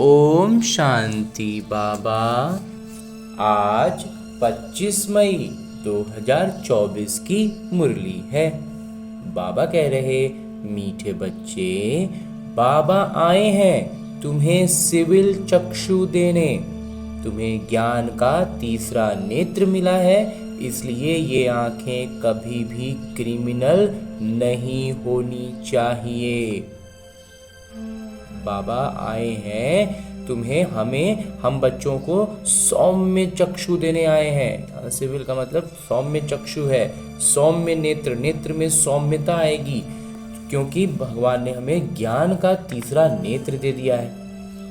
ओम शांति बाबा। आज 25 मई 2024 की मुरली है। बाबा कह रहे, मीठे बच्चे, बाबा आए हैं तुम्हें सिविल चक्षु देने। तुम्हें ज्ञान का तीसरा नेत्र मिला है, इसलिए ये आंखें कभी भी क्रिमिनल नहीं होनी चाहिए। बाबा आए हैं तुम्हें हम बच्चों को सौम्य चक्षु देने आए हैं। सिविल का मतलब सौम्य चक्षु है, सौम्य नेत्र। नेत्र में सौम्यता आएगी, क्योंकि भगवान ने हमें ज्ञान का तीसरा नेत्र दे दिया है।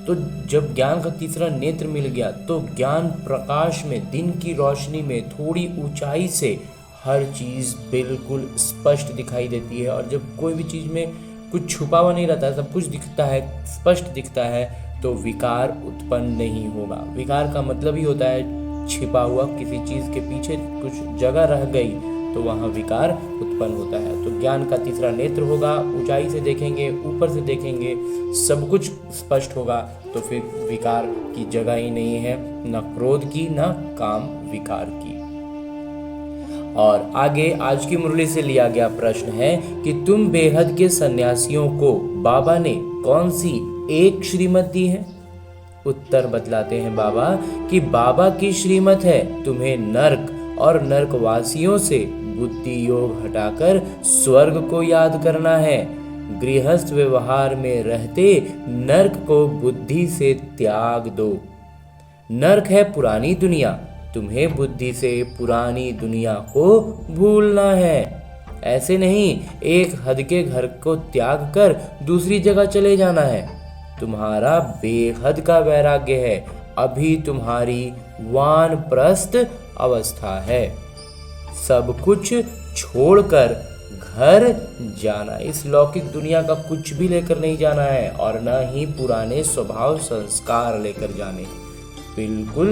तो जब ज्ञान का तीसरा नेत्र मिल गया तो ज्ञान प्रकाश में, दिन की रोशनी में, थोड़ी ऊंचाई से हर चीज़ बिल्कुल स्पष्ट दिखाई देती है। और जब कोई भी चीज़ में कुछ छुपा हुआ नहीं रहता है, सब कुछ दिखता है, स्पष्ट दिखता है, तो विकार उत्पन्न नहीं होगा। विकार का मतलब ही होता है छिपा हुआ किसी चीज़ के पीछे कुछ जगह रह गई तो वहाँ विकार उत्पन्न होता है। तो ज्ञान का तीसरा नेत्र होगा, ऊंचाई से देखेंगे, ऊपर से देखेंगे, सब कुछ स्पष्ट होगा, तो फिर विकार की जगह ही नहीं है, न क्रोध की न काम विकार की। और आगे आज की मुरली से लिया गया प्रश्न है कि तुम बेहद के सन्यासियों को बाबा ने कौन सी एक श्रीमत दी है। उत्तर बतलाते हैं बाबा कि बाबा की श्रीमत है तुम्हें नर्क और नर्कवासियों से बुद्धि योग हटाकर स्वर्ग को याद करना है। गृहस्थ व्यवहार में रहते नर्क को बुद्धि से त्याग दो। नर्क है पुरानी दुनिया, तुम्हें बुद्धि से पुरानी दुनिया को भूलना है। ऐसे नहीं एक हद के घर को त्याग कर दूसरी जगह चले जाना है। तुम्हारा बेहद का वैराग्य है, अभी तुम्हारी वानप्रस्थ अवस्था है। सब कुछ छोड़कर घर जाना, इस लौकिक दुनिया का कुछ भी लेकर नहीं जाना है, और न ही पुराने स्वभाव संस्कार लेकर जाने, बिल्कुल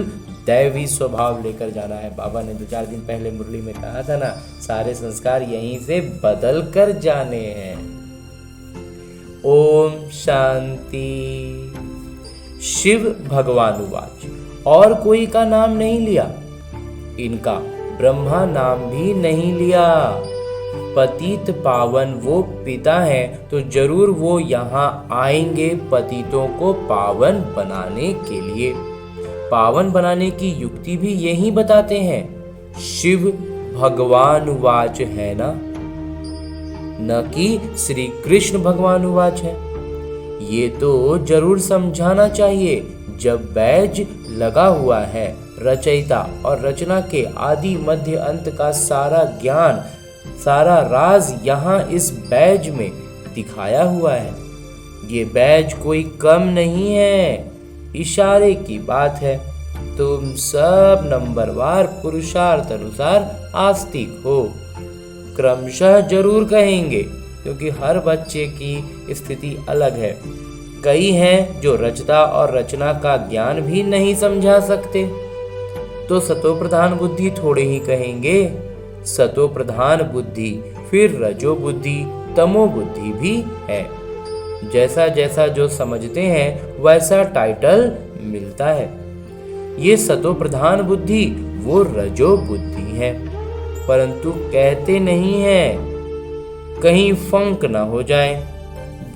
दैवी स्वभाव लेकर जाना है। बाबा ने 2-4 दिन पहले मुरली में कहा था ना, सारे संस्कार यहीं से बदल कर जाने हैं। ओम शांति। शिव भगवान उवाच, और कोई का नाम नहीं लिया, इनका ब्रह्मा नाम भी नहीं लिया। पतित पावन वो पिता हैं, तो जरूर वो यहाँ आएंगे पतितों को पावन बनाने के लिए। पावन बनाने की युक्ति भी यही बताते हैं। शिव भगवान उवाच है ना, न कि श्री कृष्ण भगवान उवाच है। ये तो जरूर समझाना चाहिए। जब बैज लगा हुआ है, रचयिता और रचना के आदि मध्य अंत का सारा ज्ञान, सारा राज यहाँ इस बैज में दिखाया हुआ है। ये बैज कोई कम नहीं है, इशारे की बात है। तुम सब नंबरवार पुरुषार्थ अनुसार आस्तिक हो, क्रमशः जरूर कहेंगे, क्योंकि हर बच्चे की स्थिति अलग है। कई हैं जो रचता और रचना का ज्ञान भी नहीं समझा सकते, तो सतो प्रधान बुद्धि थोड़े ही कहेंगे। सतो प्रधान बुद्धि, फिर रजो बुद्धि, तमो बुद्धि भी है। जैसा जैसा जो समझते हैं वैसा टाइटल मिलता है। ये सतो प्रधान बुद्धि वो रजो बुद्धि है, परंतु कहते नहीं हैं, कहीं फंक ना हो जाए।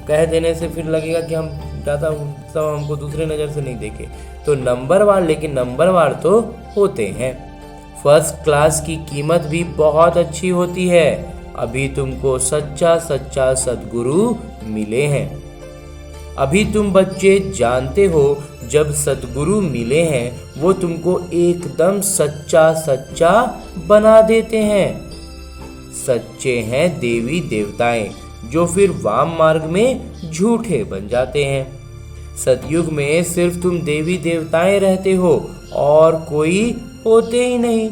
कह देने से फिर लगेगा कि हम ज़्यादा सब हमको दूसरे नज़र से नहीं देखे, तो नंबरवार, लेकिन नंबरवार तो होते हैं। फर्स्ट क्लास की कीमत भी बहुत अच्छी होती है। अभी तुमको सच्चा सच्चा सद्गुरु मिले हैं। अभी तुम बच्चे जानते हो, जब सद्गुरु मिले हैं वो तुमको एकदम सच्चा सच्चा बना देते हैं। सच्चे हैं देवी देवताएं, जो फिर वाम मार्ग में झूठे बन जाते हैं। सतयुग में सिर्फ तुम देवी देवताएं रहते हो और कोई होते ही नहीं।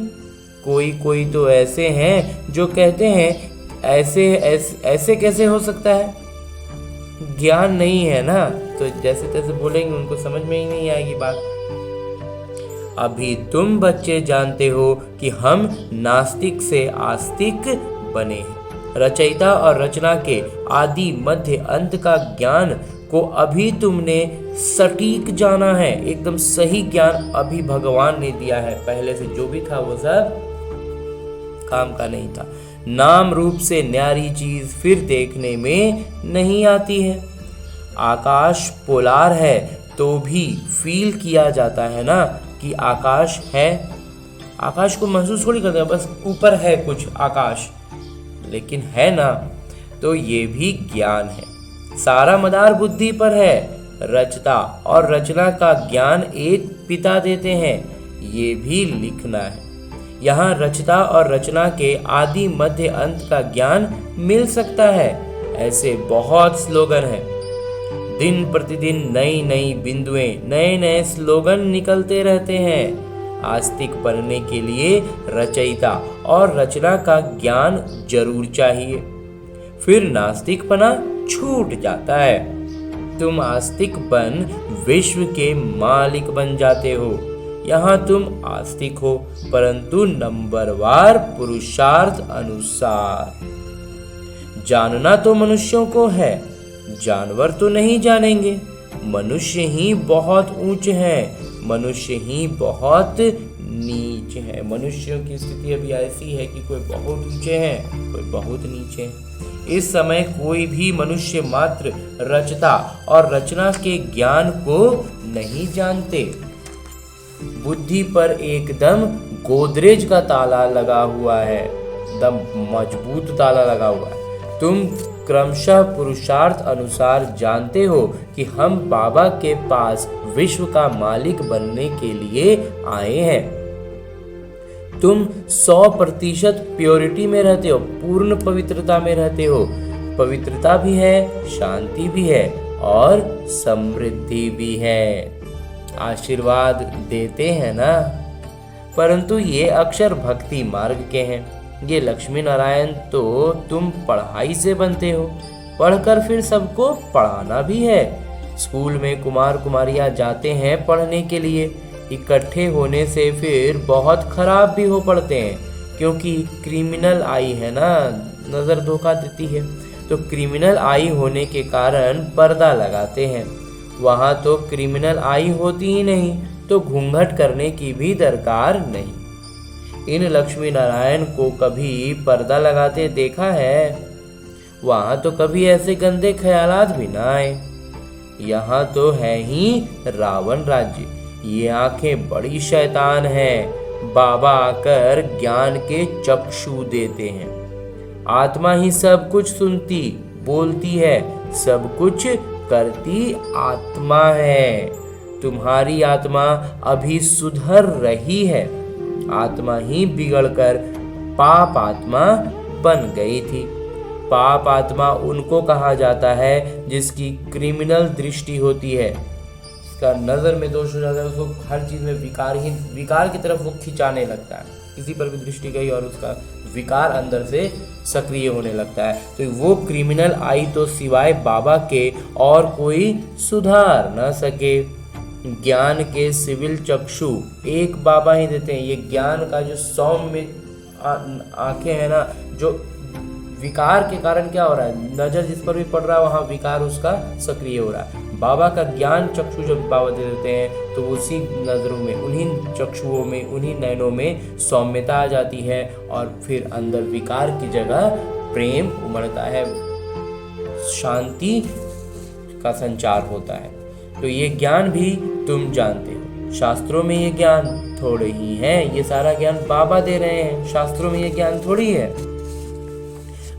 कोई कोई तो ऐसे हैं जो कहते हैं ऐसे कैसे हो सकता है। ज्ञान नहीं है ना, तो जैसे तैसे बोलेंगे, उनको समझ में ही नहीं आएगी बात। अभी तुम बच्चे जानते हो कि हम नास्तिक से आस्तिक बने हैं। रचयिता और रचना के आदि मध्य अंत का ज्ञान को अभी तुमने सटीक जाना है, एकदम सही ज्ञान अभी भगवान ने दिया है। पहले से जो भी था वो सब काम का नहीं था। नाम रूप से न्यारी चीज फिर देखने में नहीं आती है। आकाश पोलार है तो भी फील किया जाता है ना कि आकाश है। आकाश को महसूस थोड़ी करते हैं, बस ऊपर है कुछ आकाश, लेकिन है ना। तो ये भी ज्ञान है। सारा मदार बुद्धि पर है। रचता और रचना का ज्ञान एक पिता देते हैं, ये भी लिखना है। यहाँ रचता और रचना के आदि मध्य अंत का ज्ञान मिल सकता है। ऐसे बहुत स्लोगन हैं। दिन प्रतिदिन नई नई बिंदुएं, नए नए स्लोगन निकलते रहते हैं। आस्तिक बनने के लिए रचयिता और रचना का ज्ञान जरूर चाहिए, फिर नास्तिकपना छूट जाता है। तुम आस्तिक बन विश्व के मालिक बन जाते हो। यहाँ तुम आस्तिक हो, परंतु नंबरवार पुरुषार्थ अनुसार। जानना तो मनुष्यों को है, जानवर तो नहीं जानेंगे। मनुष्य ही बहुत ऊंच है, मनुष्य ही बहुत नीच है। मनुष्यों की स्थिति अभी ऐसी है कि कोई बहुत ऊंचे हैं, कोई बहुत नीचे हैं। इस समय कोई भी मनुष्य मात्र रचता और रचना के ज्ञान को नहीं जानते। बुद्धि पर एकदम गोदरेज का ताला लगा हुआ है, एकदम मजबूत ताला लगा हुआ है। तुम क्रमशः पुरुषार्थ अनुसार जानते हो कि हम बाबा के पास विश्व का मालिक बनने के लिए आए हैं। तुम 100% प्योरिटी में रहते हो, पूर्ण पवित्रता में रहते हो। पवित्रता भी है, शांति भी है और समृद्धि भी है। आशीर्वाद देते हैं ना, परंतु ये अक्षर भक्ति मार्ग के हैं। ये लक्ष्मी नारायण तो तुम पढ़ाई से बनते हो, पढ़कर फिर सबको पढ़ाना भी है। स्कूल में कुमार कुमारियाँ जाते हैं पढ़ने के लिए, इकट्ठे होने से फिर बहुत खराब भी हो पड़ते हैं, क्योंकि क्रिमिनल आई है ना, नज़र धोखा देती है। तो क्रिमिनल आई होने के कारण पर्दा लगाते हैं। वहाँ तो क्रिमिनल आई होती ही नहीं, तो घूंघट करने की भी दरकार नहीं। इन लक्ष्मी नारायण को कभी पर्दा लगाते देखा है? वहाँ तो कभी ऐसे गंदे ख्यालात भी ना आए। यहाँ तो है ही रावण राज्य। ये आंखें बड़ी शैतान हैं। बाबा आकर ज्ञान के चक्षु देते हैं। आत्मा ही सब कुछ सुनती बोलती है, सब कुछ करती आत्मा है। तुम्हारी आत्मा अभी सुधर रही है। आत्मा ही बिगड़कर पाप आत्मा बन गई थी। पाप आत्मा उनको कहा जाता है जिसकी क्रिमिनल दृष्टि होती है, इसका नजर में दोष हो जाता है, उसको हर चीज में विकार की तरफ वो खिंचाने लगता है। किसी पर भी दृष्टि गई और उसका विकार अंदर से सक्रिय होने लगता है। तो वो क्रिमिनल आई तो सिवाय बाबा के और कोई सुधार न सके। ज्ञान के सिविल चक्षु एक बाबा ही देते हैं। ये ज्ञान का जो सौम्य आंखें है ना, जो विकार के कारण क्या हो रहा है, नजर जिस पर भी पड़ रहा है वहाँ विकार उसका सक्रिय हो रहा है। बाबा का ज्ञान चक्षु जब बाबा दे देते हैं तो उसी नजरों में, उन्हीं चक्षुओं में, उन्हीं नयनों में सौम्यता आ जाती है और फिर अंदर विकार की जगह प्रेम उमड़ता है, शांति का संचार होता है। तो ये ज्ञान भी तुम जानते हो। शास्त्रों में ये ज्ञान थोड़े ही है, ये सारा ज्ञान बाबा दे रहे हैं। शास्त्रों में ये ज्ञान थोड़ी है।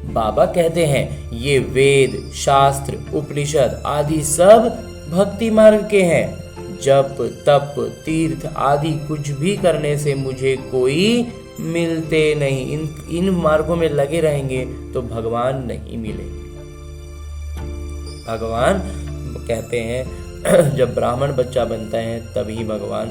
बाबा कहते हैं ये वेद, शास्त्र, उपनिषद आदि सब भक्ति मार्ग के हैं। जप, तप, तीर्थ आदि कुछ भी करने से मुझे कोई मिलते नहीं। इन मार्गों में लगे रहेंगे तो भगवान नहीं मिलेंगे। भगवान कहते हैं जब ब्राह्मण बच्चा बनता है तभी भगवान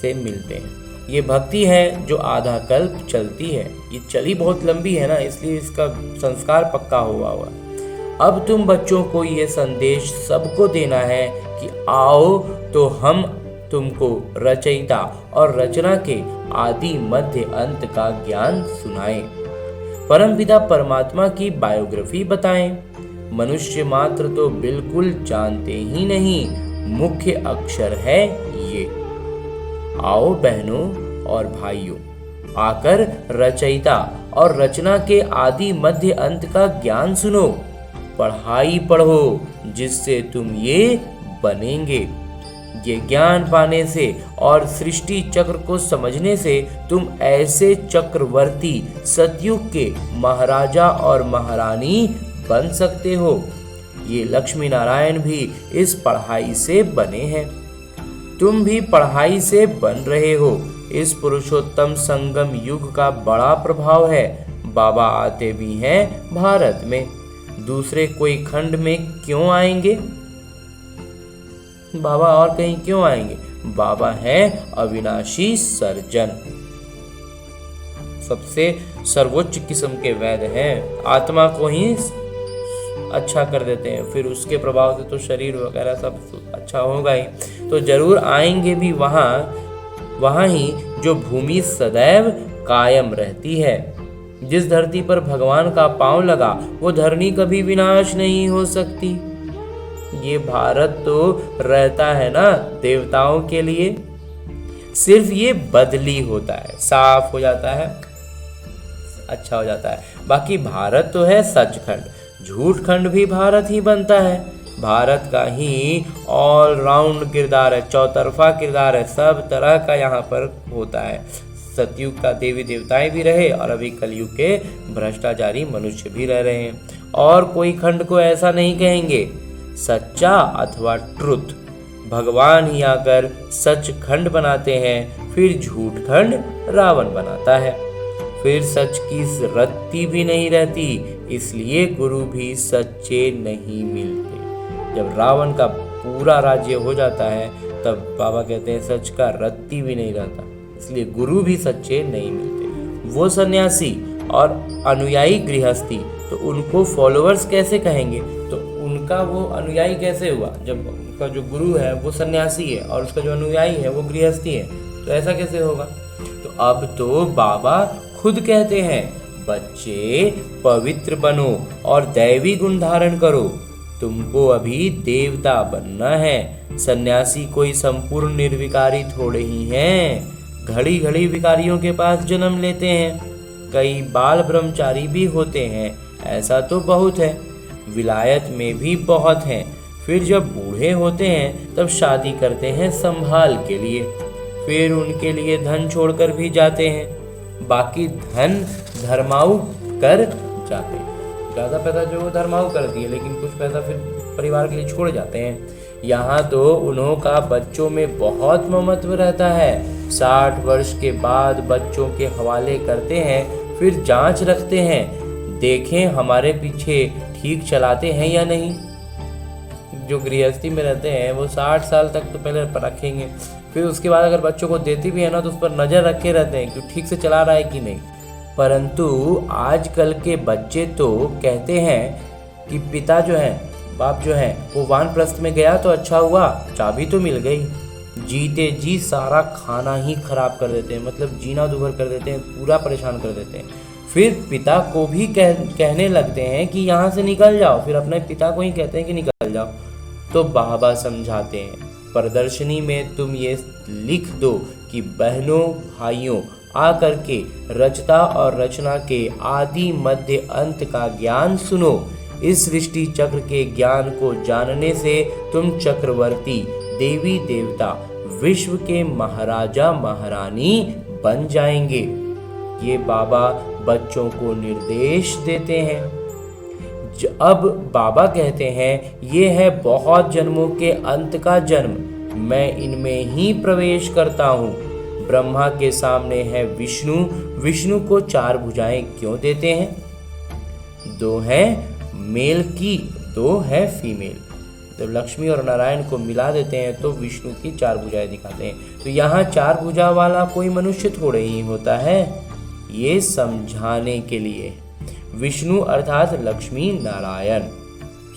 से मिलते हैं। ये भक्ति है जो आधा कल्प चलती है। ये चली बहुत लंबी है ना, इसलिए इसका संस्कार पक्का हुआ। अब तुम बच्चों को ये संदेश सबको देना है कि आओ तो हम तुमको रचयिता और रचना के आदि मध्य अंत का ज्ञान सुनाएं, परमपिता परमात्मा की बायोग्राफी बताएं, मनुष्य मात्र तो बिल्कुल जानते ही नहीं, मुख्य अक्षर है ये। आओ बहनों और भाइयों, आकर रचयिता और रचना के आदि मध्य अंत का ज्ञान सुनो। पढ़ाई पढ़ो जिससे तुम ये बनेंगे। ये ज्ञान पाने से और सृष्टि चक्र को समझने से तुम ऐसे चक्रवर्ती सतयुग के महाराजा और महारानी बन सकते हो। ये लक्ष्मी नारायण भी इस पढ़ाई से बने हैं। तुम भी पढ़ाई से बन रहे हो। इस पुरुषोत्तम संगम युग का बड़ा प्रभाव है। बाबा आते भी हैं भारत में, दूसरे कोई खंड में क्यों आएंगे? बाबा और कहीं क्यों आएंगे? बाबा है अविनाशी सर्जन, सबसे सर्वोच्च किस्म के वैद्य हैं। आत्मा को ही अच्छा कर देते हैं, फिर उसके प्रभाव से तो शरीर वगैरह सब अच्छा होगा ही। तो जरूर आएंगे भी वहाँ ही जो भूमि सदैव कायम रहती है। जिस धरती पर भगवान का पांव लगा वो धरनी कभी विनाश नहीं हो सकती। ये भारत तो रहता है ना देवताओं के लिए, सिर्फ ये बदली होता है, साफ हो जाता है, अच्छा हो जाता है। बाकी भारत तो है सचखंड, झूठ खंड भी भारत ही बनता है। भारत का ही ऑल राउंड किरदार है, चौतरफा किरदार है, सब तरह का यहाँ पर होता है। सतयुग का देवी देवताएं भी रहे और अभी कलयुग के भ्रष्टाचारी मनुष्य भी रह रहे हैं। और कोई खंड को ऐसा नहीं कहेंगे, सच्चा अथवा ट्रुथ। भगवान ही आकर सच खंड बनाते हैं, फिर झूठ खंड रावण बनाता है। फिर सच की रत्ती भी नहीं रहती, इसलिए गुरु भी सच्चे नहीं मिलते। जब रावण का पूरा राज्य हो जाता है तब बाबा कहते हैं सच का रत्ती भी नहीं रहता, इसलिए गुरु भी सच्चे नहीं मिलते। वो सन्यासी और अनुयायी गृहस्थी, तो उनको फॉलोअर्स कैसे कहेंगे? तो उनका वो अनुयायी कैसे हुआ जब उनका जो गुरु है वो सन्यासी है और उसका जो अनुयायी है वो गृहस्थी है? तो ऐसा कैसे होगा? तो अब तो बाबा खुद कहते हैं, बच्चे पवित्र बनो और दैवी गुण धारण करो। तुमको अभी देवता बनना है। सन्यासी कोई संपूर्ण निर्विकारी थोड़े ही हैं, घड़ी घड़ी विकारियों के पास जन्म लेते हैं। कई बाल ब्रह्मचारी भी होते हैं, ऐसा तो बहुत है। विलायत में भी बहुत हैं। फिर जब बूढ़े होते हैं तब शादी करते हैं संभाल के लिए, फिर उनके लिए धन छोड़कर भी जाते हैं। बाकी धन धर्माऊ कर जाते हैं, ज़्यादा पैसा जो धर्माऊ कर दिए, लेकिन कुछ पैसा फिर परिवार के लिए छोड़ जाते हैं। यहाँ तो उन्हों का बच्चों में बहुत महत्व रहता है। 60 वर्ष के बाद बच्चों के हवाले करते हैं, फिर जांच रखते हैं, देखें हमारे पीछे ठीक चलाते हैं या नहीं। जो गृहस्थी में रहते हैं वो 60 साल तक तो पहले रखेंगे, फिर उसके बाद अगर बच्चों को देती भी है ना तो उस पर नज़र रखे रहते हैं कि ठीक से चला रहा है कि नहीं। परंतु आजकल के बच्चे तो कहते हैं कि पिता जो है, बाप जो है, वो वानप्रस्थ में गया तो अच्छा हुआ, चाबी तो मिल गई। जीते जी सारा खाना ही खराब कर देते हैं, मतलब जीना दुभर कर देते हैं, पूरा परेशान कर देते हैं। फिर पिता को भी कहने लगते हैं कि यहाँ से निकल जाओ, फिर अपने पिता को ही कहते हैं कि निकल जाओ। तो बाबा समझाते हैं, प्रदर्शनी में तुम ये लिख दो कि बहनों भाइयों आकर के रचता और रचना के आदि मध्य अंत का ज्ञान सुनो। इस सृष्टि चक्र के ज्ञान को जानने से तुम चक्रवर्ती देवी देवता विश्व के महाराजा महारानी बन जाएंगे। ये बाबा बच्चों को निर्देश देते हैं। अब बाबा कहते हैं, ये है बहुत जन्मों के अंत का जन्म, मैं इनमें ही प्रवेश करता हूँ। ब्रह्मा के सामने है विष्णु, विष्णु को 4 भुजाएं क्यों देते हैं? 2 हैं मेल की, 2 है फीमेल। जब लक्ष्मी और नारायण को मिला देते हैं तो विष्णु की 4 भुजाएं दिखाते हैं। तो यहाँ 4 भुजा वाला कोई मनुष्य थोड़े ही होता है, ये समझाने के लिए। विष्णु अर्थात लक्ष्मी नारायण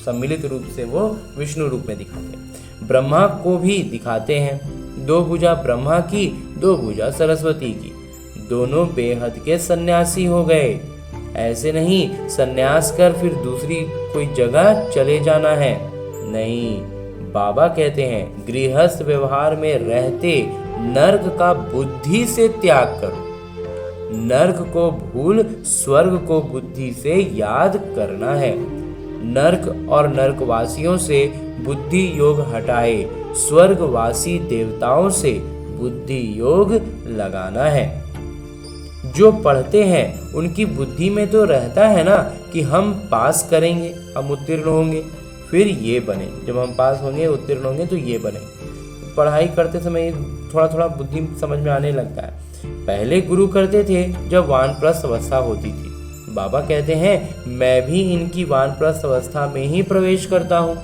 सम्मिलित रूप से वो विष्णु रूप में दिखाते हैं। ब्रह्मा को भी दिखाते हैं, 2 भुजा ब्रह्मा की, 2 भुजा सरस्वती की। दोनों बेहद के सन्यासी हो गए। ऐसे नहीं सन्यास कर फिर दूसरी कोई जगह चले जाना है। नहीं, बाबा कहते हैं गृहस्थ व्यवहार में रहते नर्क का बुद्धि से त्याग करो। नर्क को भूल स्वर्ग को बुद्धि से याद करना है। नर्क और नर्कवासियों से बुद्धि योग हटाए स्वर्गवासी देवताओं से बुद्धि योग लगाना है। जो पढ़ते हैं उनकी बुद्धि में तो रहता है ना कि हम पास करेंगे, हम उत्तीर्ण होंगे, फिर ये बने। जब हम पास होंगे उत्तीर्ण होंगे तो ये बने। पढ़ाई करते समय थोड़ा थोड़ा बुद्धि समझ में आने लगता है। पहले गुरु करते थे जब वानप्रस्थ अवस्था होती थी। बाबा कहते हैं मैं भी इनकी वानप्रस्थ अवस्था में ही प्रवेश करता हूँ,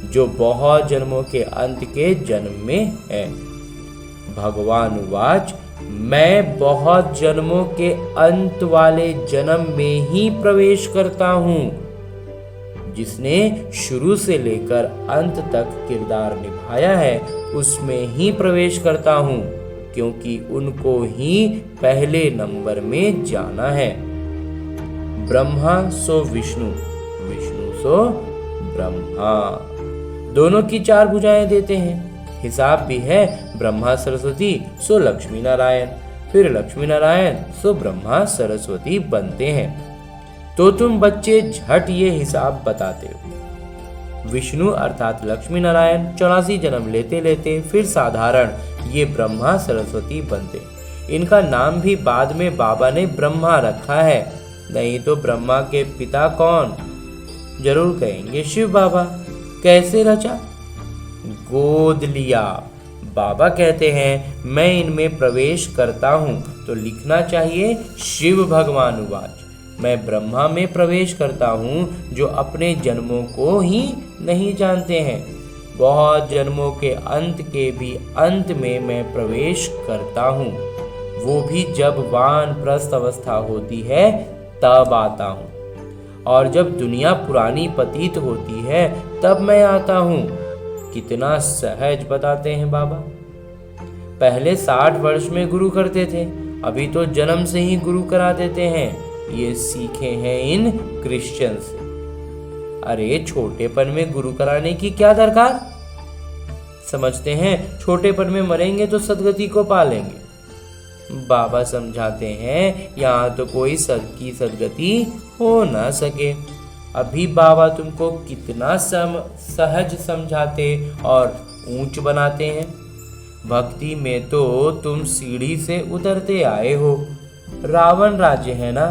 जो बहुत जन्मों के अंत के जन्म में है। भगवान उवाच मैं बहुत जन्मों के अंत वाले जन्म में ही प्रवेश करता हूँ। जिसने शुरू से लेकर अंत तक किरदार निभाया है उसमें ही प्रवेश करता हूँ, क्योंकि उनको ही पहले नंबर में जाना है। ब्रह्मा सो विष्णु, विष्णु सो ब्रह्मा, दोनों की 4 भुजाएं देते हैं। हिसाब भी है ब्रह्मा सरस्वती सो लक्ष्मी नारायण, फिर लक्ष्मी नारायण सो ब्रह्मा सरस्वती बनते हैं। तो तुम बच्चे झट ये हिसाब बताते हो। विष्णु अर्थात लक्ष्मी नारायण 84 जन्म लेते लेते फिर साधारण ये ब्रह्मा सरस्वती बनते। इनका नाम भी बाद में बाबा ने ब्रह्मा रखा है, नहीं तो ब्रह्मा के पिता कौन? जरूर कहेंगे शिव बाबा। कैसे रचा? गोद लिया। बाबा कहते हैं मैं इनमें प्रवेश करता हूँ तो लिखना चाहिए शिव भगवान उवाच। मैं ब्रह्मा में प्रवेश करता हूँ जो अपने जन्मों को ही नहीं जानते हैं। बहुत जन्मों के अंत के भी अंत में मैं प्रवेश करता हूँ, वो भी जब वानप्रस्थ अवस्था होती है तब आता हूँ, और जब दुनिया पुरानी पतित होती है तब मैं आता हूँ। कितना सहज बताते हैं बाबा। पहले 60 वर्ष में गुरु करते थे, अभी तो जन्म से ही गुरु करा देते हैं। ये सीखे हैं इन क्रिश्चियन से। अरे छोटेपन में गुरु कराने की क्या दरकार? समझते हैं छोटेपन में मरेंगे तो सदगति को पालेंगे। बाबा समझाते हैं यहाँ तो कोई सदगति हो ना सके। अभी बाबा तुमको कितना सहज समझाते और ऊंच बनाते हैं। भक्ति में तो तुम सीढ़ी से उतरते आए हो। रावण राज्य है ना,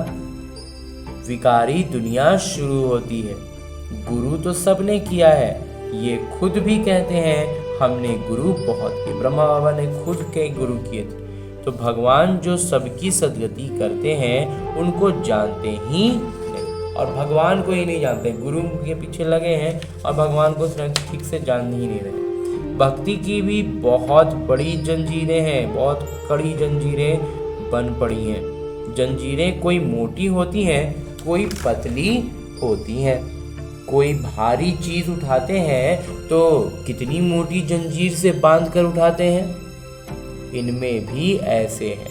विकारी दुनिया शुरू होती है। गुरु तो सबने किया है, ये खुद भी कहते हैं हमने गुरु बहुत किए। ब्रह्मा बाबा ने खुद के गुरु किए थे। तो भगवान जो सबकी सदगति करते हैं उनको जानते ही नहीं, और भगवान को ही नहीं जानते। गुरु के पीछे लगे हैं और भगवान को ठीक से जान ही नहीं रहे। भक्ति की भी बहुत बड़ी जंजीरें हैं, बहुत कड़ी जंजीरें बन पड़ी हैं। जंजीरें कोई मोटी होती हैं, कोई पतली होती हैं। कोई भारी चीज उठाते हैं तो कितनी मोटी जंजीर से बांध कर उठाते हैं। इनमें भी ऐसे हैं।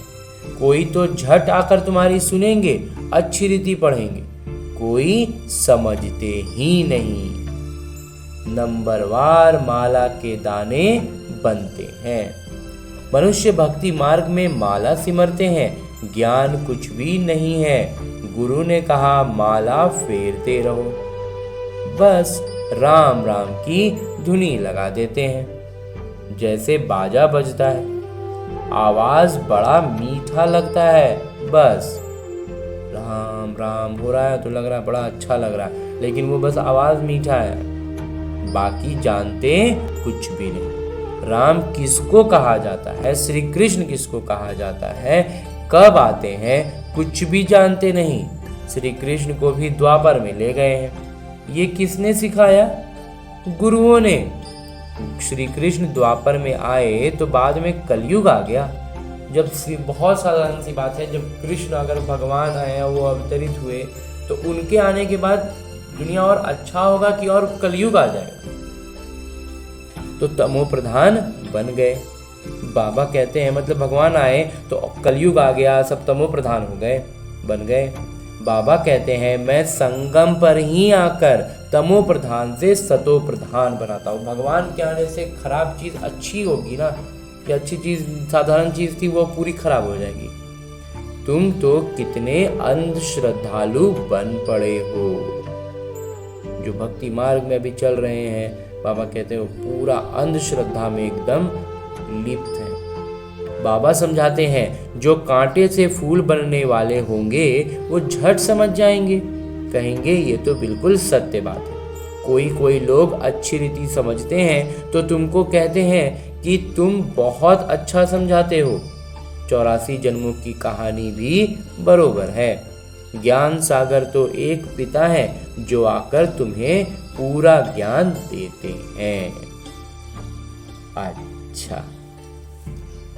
कोई तो झट आकर तुम्हारी सुनेंगे, अच्छी रीति पढ़ेंगे, कोई समझते ही नहीं। नंबरवार माला के दाने बनते हैं। मनुष्य भक्ति मार्ग में माला सिमरते हैं, ज्ञान कुछ भी नहीं है। गुरु ने कहा माला फेरते रहो, बस राम राम की धुनी लगा देते हैं। जैसे बाजा बजता है, आवाज बड़ा मीठा लगता है, बस राम राम हो रहा है तो लग रहा है बड़ा अच्छा लग रहा है, लेकिन वो बस आवाज मीठा है, बाकी जानते कुछ भी नहीं। राम किसको कहा जाता है, श्री कृष्ण किसको कहा जाता है, कब आते हैं, कुछ भी जानते नहीं। श्री कृष्ण को भी द्वापर में ले गए हैं। ये किसने सिखाया? गुरुओं ने। श्री कृष्ण द्वापर में आए तो बाद में कलयुग आ गया। जब बहुत साधारण सी बात है, जब कृष्ण अगर भगवान आए वो अवतरित हुए तो उनके आने के बाद दुनिया और अच्छा होगा कि और कलयुग आ जाएगा, तो तमो प्रधान बन गए। बाबा कहते हैं मतलब भगवान आए तो कलयुग आ गया, सब तमो प्रधान हो गए, बन गए। बाबा कहते हैं मैं संगम पर ही आकर तमो प्रधान से सतो प्रधान बनाता हूँ। भगवान के आने से खराब चीज़ अच्छी होगी ना, कि अच्छी चीज़ साधारण चीज़ थी वो पूरी खराब हो जाएगी। तुम तो कितने अंध श्रद्धालु बन पड़े हो। जो भक्ति मार्ग में भी चल रहे हैं, बाबा कहते हैं वो पूरा अंधश्रद्धा में एकदम लिप्त है। बाबा समझाते हैं जो कांटे से फूल बनने वाले होंगे वो झट समझ जाएंगे, कहेंगे ये तो बिल्कुल सत्य बात है। कोई लोग अच्छी रीति समझते हैं तो तुमको कहते हैं कि तुम बहुत अच्छा समझाते हो। 84 जन्मों की कहानी भी बरोबर है। ज्ञान सागर तो एक पिता है जो आकर तुम्हें पूरा ज्ञान देते हैं। अच्छा,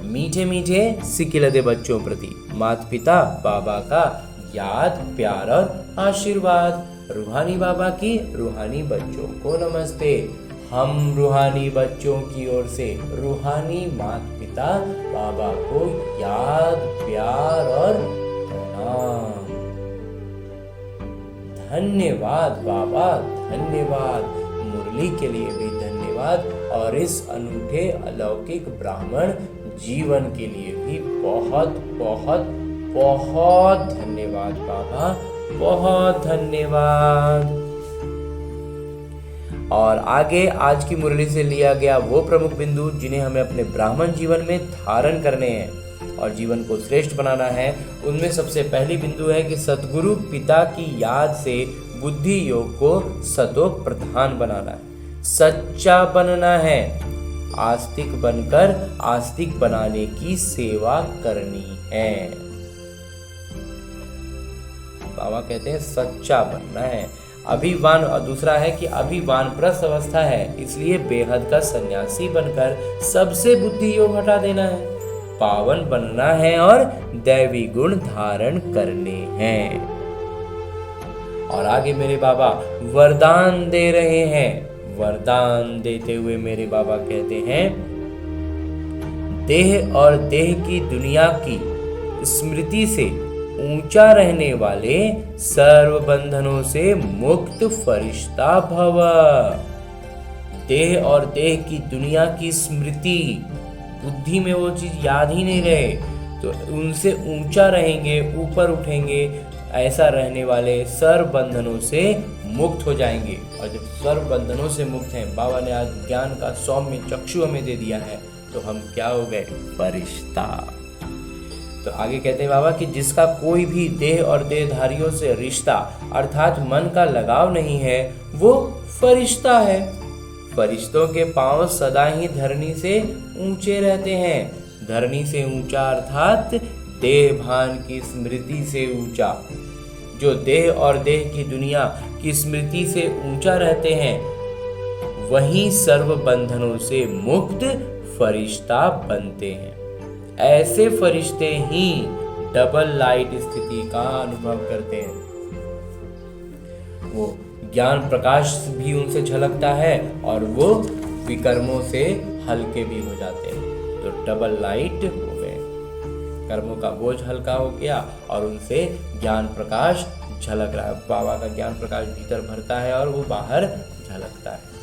मीठे मीठे सिकिलते बच्चों प्रति माता पिता बाबा का याद प्यार और आशीर्वाद। रूहानी बाबा की रूहानी बच्चों को नमस्ते। हम रूहानी बच्चों की ओर से रूहानी माता पिता बाबा को याद प्यार और प्रणाम। धन्यवाद बाबा, धन्यवाद। मुरली के लिए भी धन्यवाद और इस अनूठे अलौकिक ब्राह्मण जीवन के लिए भी बहुत बहुत बहुत धन्यवाद बाबा, बहुत धन्यवाद। और आगे आज की मुरली से लिया गया वो प्रमुख बिंदु जिन्हें हमें अपने ब्राह्मण जीवन में धारण करने हैं और जीवन को श्रेष्ठ बनाना है। उनमें सबसे पहली बिंदु है कि सद्गुरु पिता की याद से बुद्धि योग को सतो प्रधान बनाना है, सच्चा बनना है, आस्तिक बनकर आस्तिक बनाने की सेवा करनी है। बाबा कहते हैं सच्चा बनना है। अभिवान, और दूसरा है कि अभी वानप्रस्थ अवस्था है, इसलिए बेहद का सन्यासी बनकर सबसे बुद्धि योग हटा देना है, पावन बनना है और दैवी गुण धारण करने हैं। और आगे मेरे बाबा वरदान दे रहे हैं। वरदान देते हुए मेरे बाबा कहते हैं देह और देह की दुनिया की स्मृति से ऊंचा रहने वाले सर्व बंधनों से मुक्त फरिश्ता भव। देह और देह की दुनिया की स्मृति, बुद्धि में वो चीज याद ही नहीं रहे तो उनसे ऊंचा रहेंगे, ऊपर उठेंगे। ऐसा रहने वाले सर्व बंधनों से मुक्त हो जाएंगे। और जब सर्व बंधनों से मुक्त हैं, बाबा ने आज ज्ञान का सौम्य चक्षु हमें दे दिया है, तो हम क्या हो गए? फरिश्ता। तो आगे कहते हैं बाबा कि जिसका कोई भी देह और देहधारियों से रिश्ता अर्थात मन का लगाव नहीं है, वो फरिश्ता है। फरिश्तों के पांव सदा ही धरनी से ऊंचे रहते हैं। धरनी से ऊंचा अर्थात देह भान की स्मृति से ऊंचा। जो देह और देह की दुनिया की स्मृति से ऊंचा रहते हैं, वही सर्व बंधनों से मुक्त फरिश्ता बनते हैं। ऐसे फरिश्ते ही डबल लाइट स्थिति का अनुभव करते हैं। वो ज्ञान प्रकाश भी उनसे झलकता है और वो विकर्मों से हल्के भी हो जाते हैं। तो डबल लाइट हो गए, कर्मों का बोझ हल्का हो गया और उनसे ज्ञान प्रकाश झलक रहा है। बाबा का ज्ञान प्रकाश भीतर भरता है और वो बाहर झलकता है।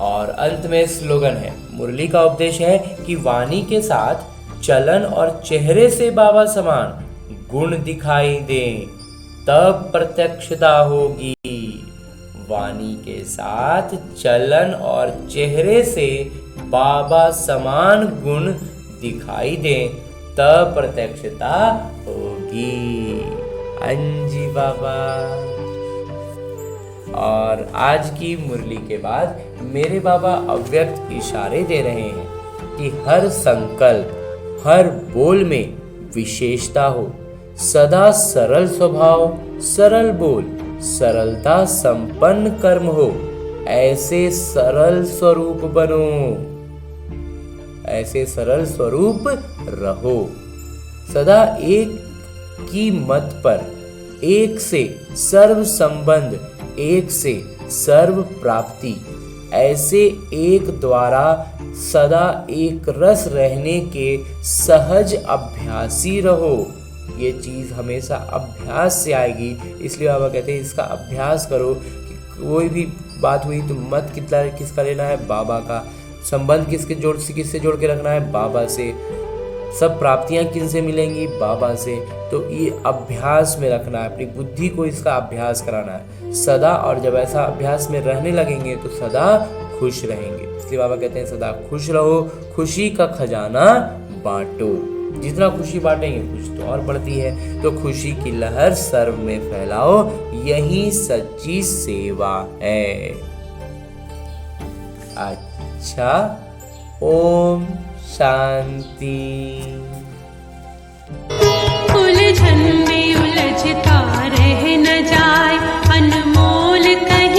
और अंत में स्लोगन है, मुरली का उपदेश है कि वाणी के साथ चलन और चेहरे से बाबा समान गुण दिखाई दें, तब प्रत्यक्षता होगी। वाणी के साथ चलन और चेहरे से बाबा समान गुण दिखाई दें, तब प्रत्यक्षता होगी। अंजी बाबा। और आज की मुरली के बाद मेरे बाबा अव्यक्त इशारे दे रहे हैं कि हर संकल्प, हर बोल में विशेषता हो, सदा सरल स्वभाव, सरल बोल, सरलता संपन्न कर्म हो, ऐसे सरल स्वरूप बनो, ऐसे सरल स्वरूप रहो। सदा एक की मत पर, एक से सर्व संबंध, एक से सर्व प्राप्ति, ऐसे एक द्वारा सदा एक रस रहने के सहज अभ्यासी रहो। ये चीज़ हमेशा अभ्यास से आएगी। इसलिए बाबा कहते हैं इसका अभ्यास करो कि कोई भी बात हुई तो मत किसका लेना है, बाबा का। संबंध किससे जोड़ के रखना है, बाबा से। सब प्राप्तियां किन से मिलेंगी, बाबा से। तो ये अभ्यास में रखना है, अपनी बुद्धि को इसका अभ्यास कराना है सदा। और जब ऐसा अभ्यास में रहने लगेंगे तो सदा खुश रहेंगे। इसलिए बाबा कहते हैं सदा खुश रहो, खुशी का खजाना बांटो। जितना खुशी बांटेंगे खुशी तो और बढ़ती है। तो खुशी की लहर सर्व में फैलाओ, यही सच्ची सेवा है। अच्छा, ओम शांति। उलझन में उलझता रह न जाए, अनमोल कहीं